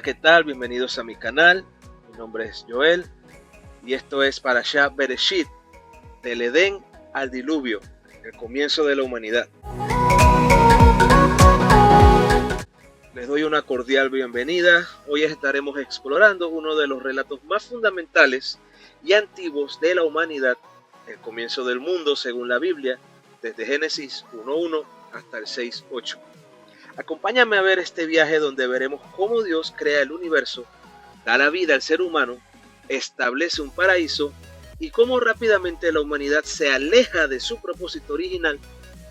¿qué tal? Bienvenidos a mi canal. Mi nombre es Joel y esto es Parashá Bereshit, del Edén al diluvio, el comienzo de la humanidad. Les doy una cordial bienvenida. Hoy estaremos explorando uno de los relatos más fundamentales y antiguos de la humanidad, el comienzo del mundo según la Biblia, desde Génesis 1:1 hasta el 6:8. Acompáñame a ver este viaje donde veremos cómo Dios crea el universo, da la vida al ser humano, establece un paraíso y cómo rápidamente la humanidad se aleja de su propósito original,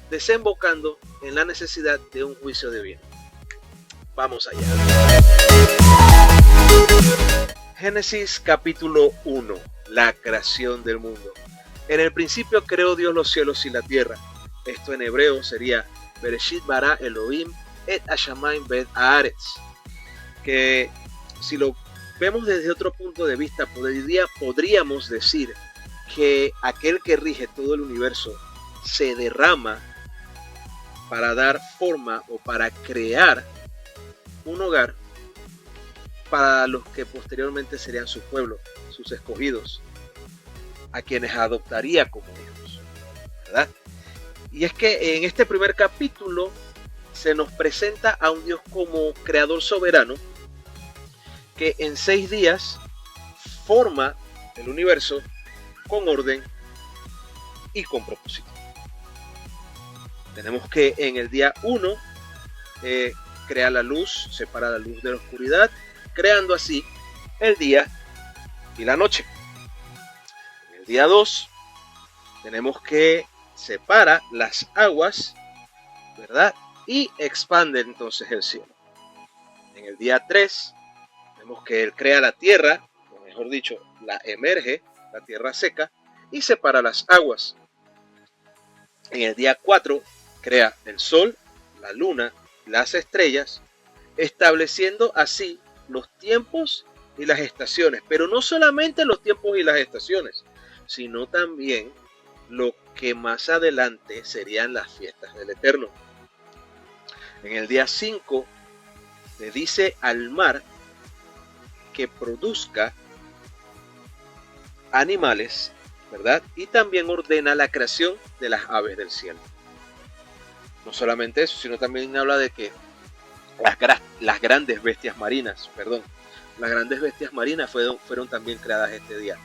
desembocando en la necesidad de un juicio divino. Vamos allá. Génesis capítulo 1, la creación del mundo. En el principio creó Dios los cielos y la tierra. Esto en hebreo sería Bereshit bara Elohim et hashamayim bet haaretz, que si lo vemos desde otro punto de vista podríamos decir que aquel que rige todo el universo se derrama para dar forma o para crear un hogar para los que posteriormente serían su pueblo, sus escogidos, a quienes adoptaría como hijos, ¿verdad? Y es que en este primer capítulo se nos presenta a un Dios como creador soberano que en 6 días forma el universo con orden y con propósito. Tenemos que en el día 1 crea la luz, separa la luz de la oscuridad, creando así el día y la noche. En el día 2 tenemos que separa las aguas, ¿verdad? Y expande entonces el cielo. En el día 3 vemos que Él crea la tierra, o mejor dicho, la emerge, la tierra seca, y separa las aguas. En el día 4 crea el sol, la luna, las estrellas, estableciendo así los tiempos y las estaciones. Pero no solamente los tiempos y las estaciones, sino también lo que más adelante serían las fiestas del Eterno. En el día 5 le dice al mar que produzca animales, ¿verdad? Y también ordena la creación de las aves del cielo. No solamente eso, sino también habla de que las grandes bestias marinas fueron también creadas este día.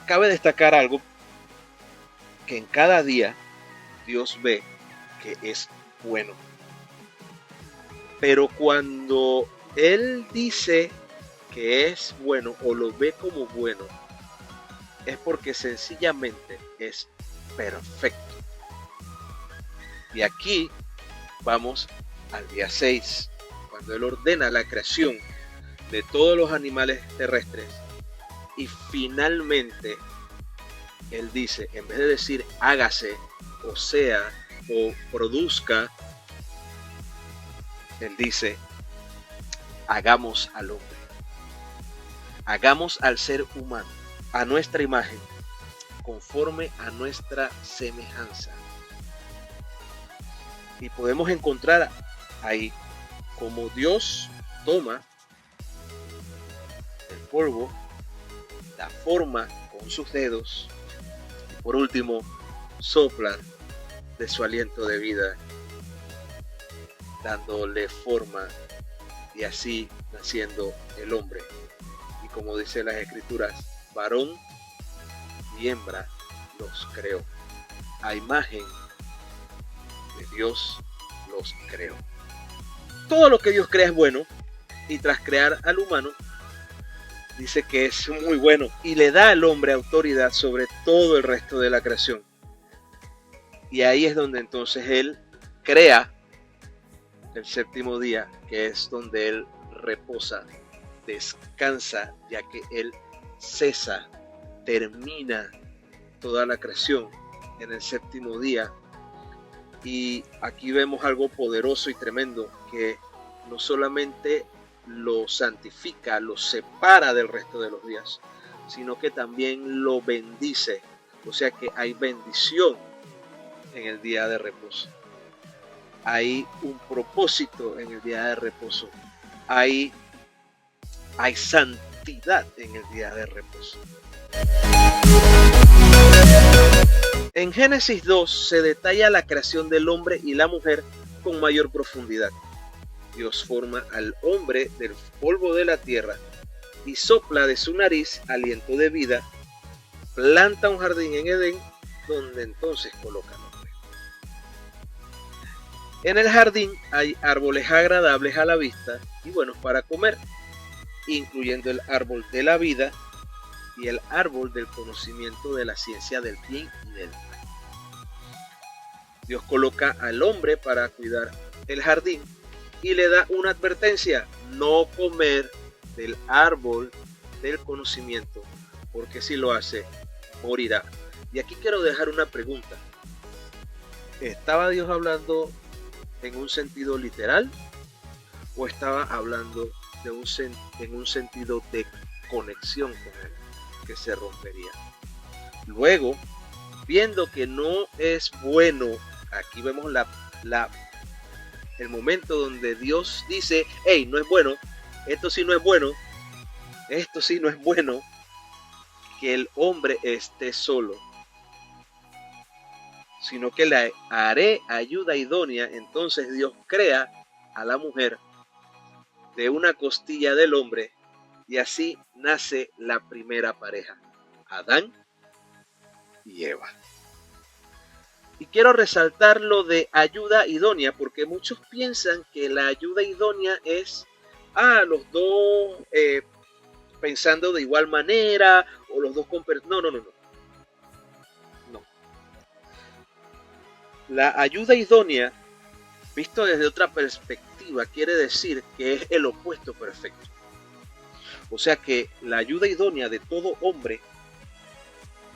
Cabe destacar algo, que en cada día Dios ve que es bueno. Pero cuando Él dice que es bueno o lo ve como bueno, es porque sencillamente es perfecto. Y aquí vamos al día 6, cuando Él ordena la creación de todos los animales terrestres y finalmente Él dice, en vez de decir hágase, o sea, o produzca, Él dice, hagamos al hombre, hagamos al ser humano, a nuestra imagen, conforme a nuestra semejanza. Y podemos encontrar ahí como Dios toma el polvo, da forma con sus dedos, y por último sopla de su aliento de vida, dándole forma y así naciendo el hombre. Y como dice las escrituras, varón y hembra los creó. A imagen de Dios los creó. Todo lo que Dios crea es bueno, y tras crear al humano, dice que es muy bueno y le da al hombre autoridad sobre todo el resto de la creación. Y ahí es donde entonces Él crea el séptimo día, que es donde Él reposa, descansa, ya que Él cesa, termina toda la creación en el séptimo día. Y aquí vemos algo poderoso y tremendo, que no solamente lo santifica, lo separa del resto de los días, sino que también lo bendice. O sea que hay bendición en el día de reposo. Hay un propósito en el día de reposo. Hay hay santidad en el día de reposo. En Génesis 2 se detalla la creación del hombre y la mujer con mayor profundidad. Dios forma al hombre del polvo de la tierra y sopla de su nariz aliento de vida, planta un jardín en Edén, donde entonces coloca al hombre. En el jardín hay árboles agradables a la vista y buenos para comer, incluyendo el árbol de la vida y el árbol del conocimiento de la ciencia del bien y del mal. Dios coloca al hombre para cuidar el jardín y le da una advertencia: no comer del árbol del conocimiento, porque si lo hace, morirá. Y aquí quiero dejar una pregunta. ¿Estaba Dios hablando en un sentido literal o estaba hablando en un sentido de conexión con él, que se rompería? Luego, viendo que no es bueno, aquí vemos el momento donde Dios dice: hey, no es bueno, esto sí no es bueno, esto sí no es bueno que el hombre esté solo, sino que le haré ayuda idónea. Entonces Dios crea a la mujer de una costilla del hombre y así nace la primera pareja, Adán y Eva. Y quiero resaltar lo de ayuda idónea, porque muchos piensan que la ayuda idónea es los dos pensando de igual manera, o los dos con... No. La ayuda idónea, visto desde otra perspectiva, quiere decir que es el opuesto perfecto. O sea que la ayuda idónea de todo hombre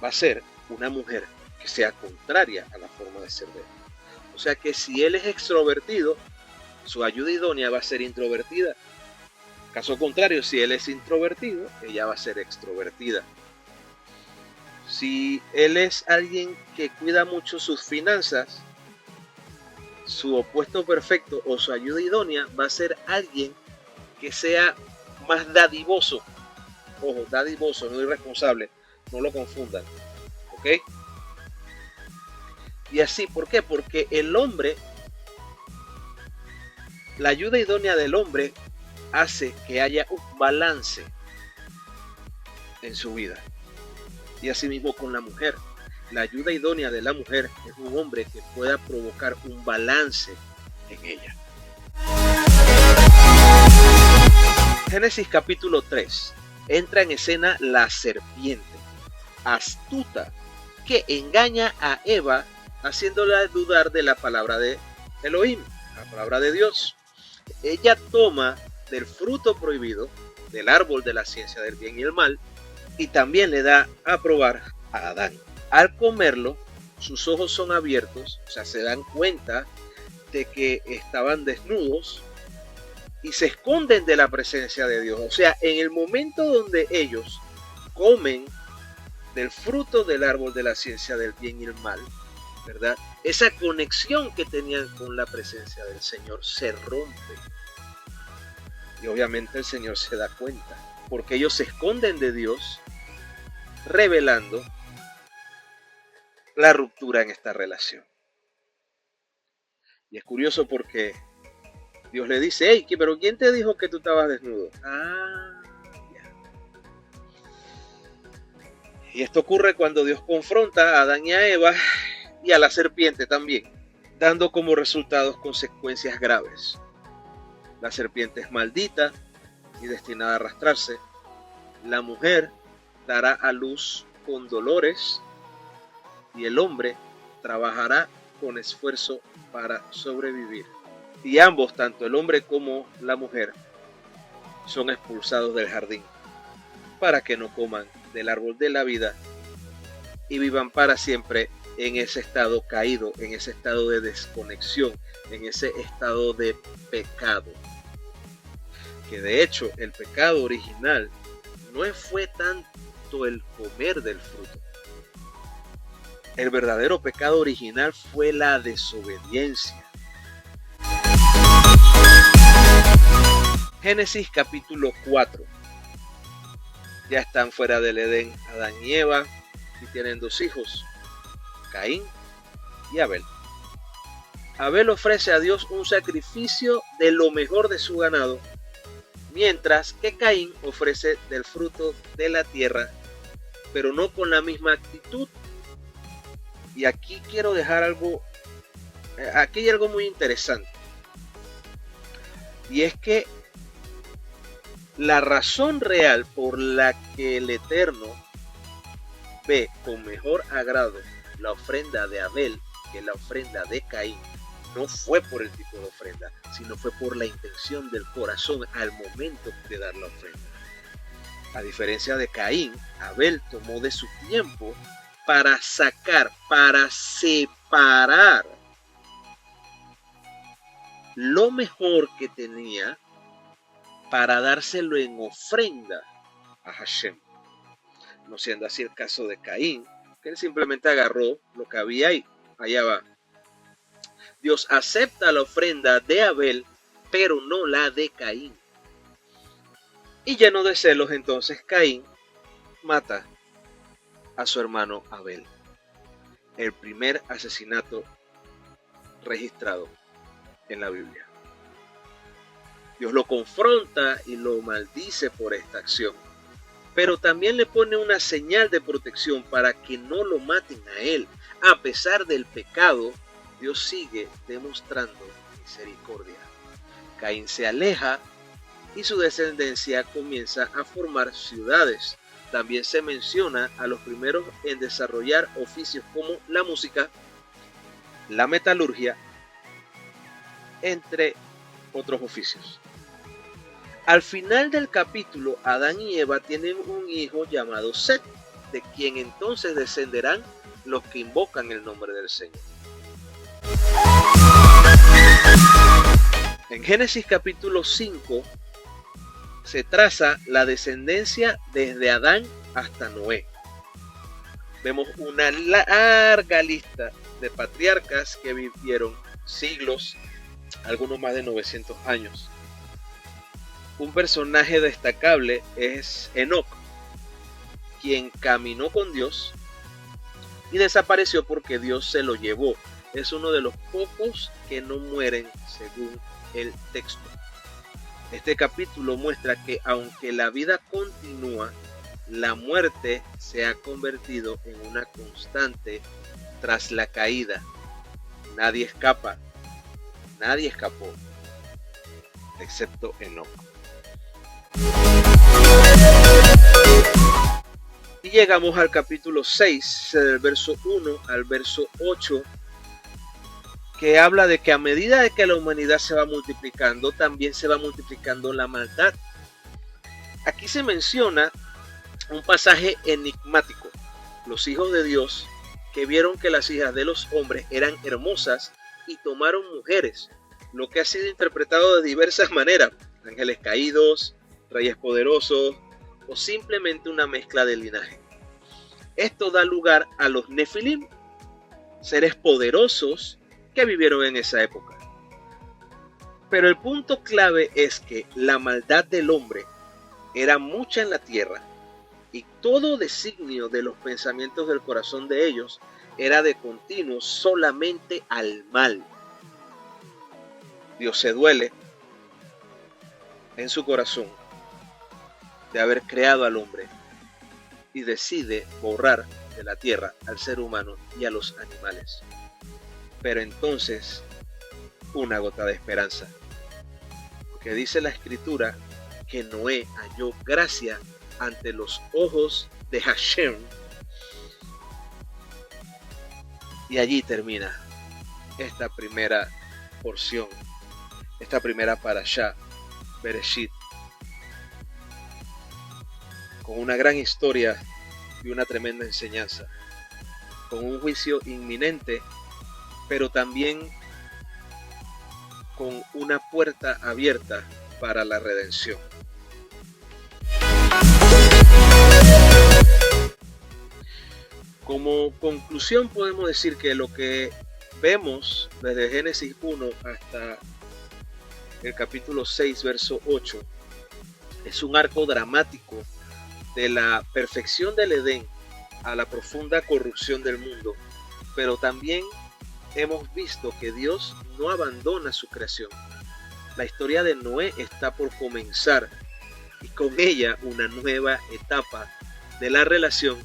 va a ser una mujer que sea contraria a la forma de ser de él. O sea que si él es extrovertido, su ayuda idónea va a ser introvertida. Caso contrario, si él es introvertido, ella va a ser extrovertida. Si él es alguien que cuida mucho sus finanzas, su opuesto perfecto o su ayuda idónea va a ser alguien que sea más dadivoso. Ojo, dadivoso, no irresponsable, no lo confundan. ¿Ok? Y así, ¿por qué? Porque el hombre, la ayuda idónea del hombre hace que haya un balance en su vida. Y así mismo con la mujer. La ayuda idónea de la mujer es un hombre que pueda provocar un balance en ella. Génesis capítulo 3. Entra en escena la serpiente, astuta, que engaña a Eva, haciéndola dudar de la palabra de Elohim, la palabra de Dios. Ella toma del fruto prohibido, del árbol de la ciencia del bien y el mal, y también le da a probar a Adán. Al comerlo, sus ojos son abiertos, o sea, se dan cuenta de que estaban desnudos y se esconden de la presencia de Dios. O sea, en el momento donde ellos comen del fruto del árbol de la ciencia del bien y el mal, ¿verdad? Esa conexión que tenían con la presencia del Señor se rompe. Y obviamente el Señor se da cuenta, porque ellos se esconden de Dios, revelando la ruptura en esta relación. Y es curioso porque Dios le dice: hey, pero ¿quién te dijo que tú estabas desnudo? Ya. Y esto ocurre cuando Dios confronta a Adán y a Eva y a la serpiente también, dando como resultados consecuencias graves. La serpiente es maldita y destinada a arrastrarse. La mujer dará a luz con dolores y el hombre trabajará con esfuerzo para sobrevivir. Y ambos, tanto el hombre como la mujer, son expulsados del jardín para que no coman del árbol de la vida y vivan para siempre en ese estado caído, en ese estado de desconexión, en ese estado de pecado. Que de hecho el pecado original no fue tanto el comer del fruto. El verdadero pecado original fue la desobediencia. Génesis capítulo 4. Ya están fuera del Edén Adán y Eva y tienen dos hijos, Caín y Abel. Abel ofrece a Dios un sacrificio de lo mejor de su ganado, mientras que Caín ofrece del fruto de la tierra, pero no con la misma actitud. Y aquí quiero dejar algo, aquí hay algo muy interesante. Y es que la razón real por la que el Eterno ve con mejor agrado la ofrenda de Abel que la ofrenda de Caín no fue por el tipo de ofrenda, sino fue por la intención del corazón al momento de dar la ofrenda. A diferencia de Caín, Abel tomó de su tiempo para sacar, para separar lo mejor que tenía para dárselo en ofrenda a Hashem. No siendo así el caso de Caín, que él simplemente agarró lo que había ahí. Allá va. Dios acepta la ofrenda de Abel, pero no la de Caín. Y lleno de celos, entonces Caín mata a su hermano Abel. El primer asesinato registrado en la Biblia. Dios lo confronta y lo maldice por esta acción, pero también le pone una señal de protección para que no lo maten a él. A pesar del pecado, Dios sigue demostrando misericordia. Caín se aleja y su descendencia comienza a formar ciudades. También se menciona a los primeros en desarrollar oficios como la música, la metalurgia, entre otros oficios. Al final del capítulo, Adán y Eva tienen un hijo llamado Set, de quien entonces descenderán los que invocan el nombre del Señor. En Génesis capítulo 5 se traza la descendencia desde Adán hasta Noé. Vemos una larga lista de patriarcas que vivieron siglos, algunos más de 900 años. Un personaje destacable es Enoc, quien caminó con Dios y desapareció porque Dios se lo llevó. Es uno de los pocos que no mueren según el texto. Este capítulo muestra que aunque la vida continúa, la muerte se ha convertido en una constante tras la caída. Nadie escapa, nadie escapó, excepto Enoc. Y llegamos al capítulo 6, del verso 1 al verso 8, que habla de que a medida de que la humanidad se va multiplicando, también se va multiplicando la maldad. Aquí se menciona un pasaje enigmático. Los hijos de Dios que vieron que las hijas de los hombres eran hermosas y tomaron mujeres, lo que ha sido interpretado de diversas maneras: ángeles caídos, reyes poderosos o simplemente una mezcla de linaje. Esto da lugar a los Nefilim, seres poderosos que vivieron en esa época. Pero el punto clave es que la maldad del hombre era mucha en la tierra y todo designio de los pensamientos del corazón de ellos era de continuo solamente al mal. Dios se duele en su corazón de haber creado al hombre y decide borrar de la tierra al ser humano y a los animales. Pero entonces, una gota de esperanza, porque dice la escritura que Noé halló gracia ante los ojos de Hashem, y allí termina esta primera porción, esta primera parashá, Bereshit, con una gran historia y una tremenda enseñanza, con un juicio inminente, pero también con una puerta abierta para la redención. Como conclusión podemos decir que lo que vemos desde Génesis 1 hasta el capítulo 6, verso 8, es un arco dramático de la perfección del Edén a la profunda corrupción del mundo, pero también hemos visto que Dios no abandona su creación. La historia de Noé está por comenzar y con ella una nueva etapa de la relación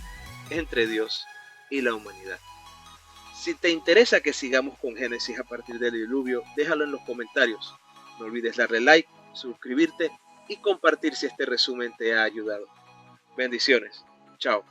entre Dios y la humanidad. Si te interesa que sigamos con Génesis a partir del diluvio, déjalo en los comentarios. No olvides darle like, suscribirte y compartir si este resumen te ha ayudado. Bendiciones. Chao.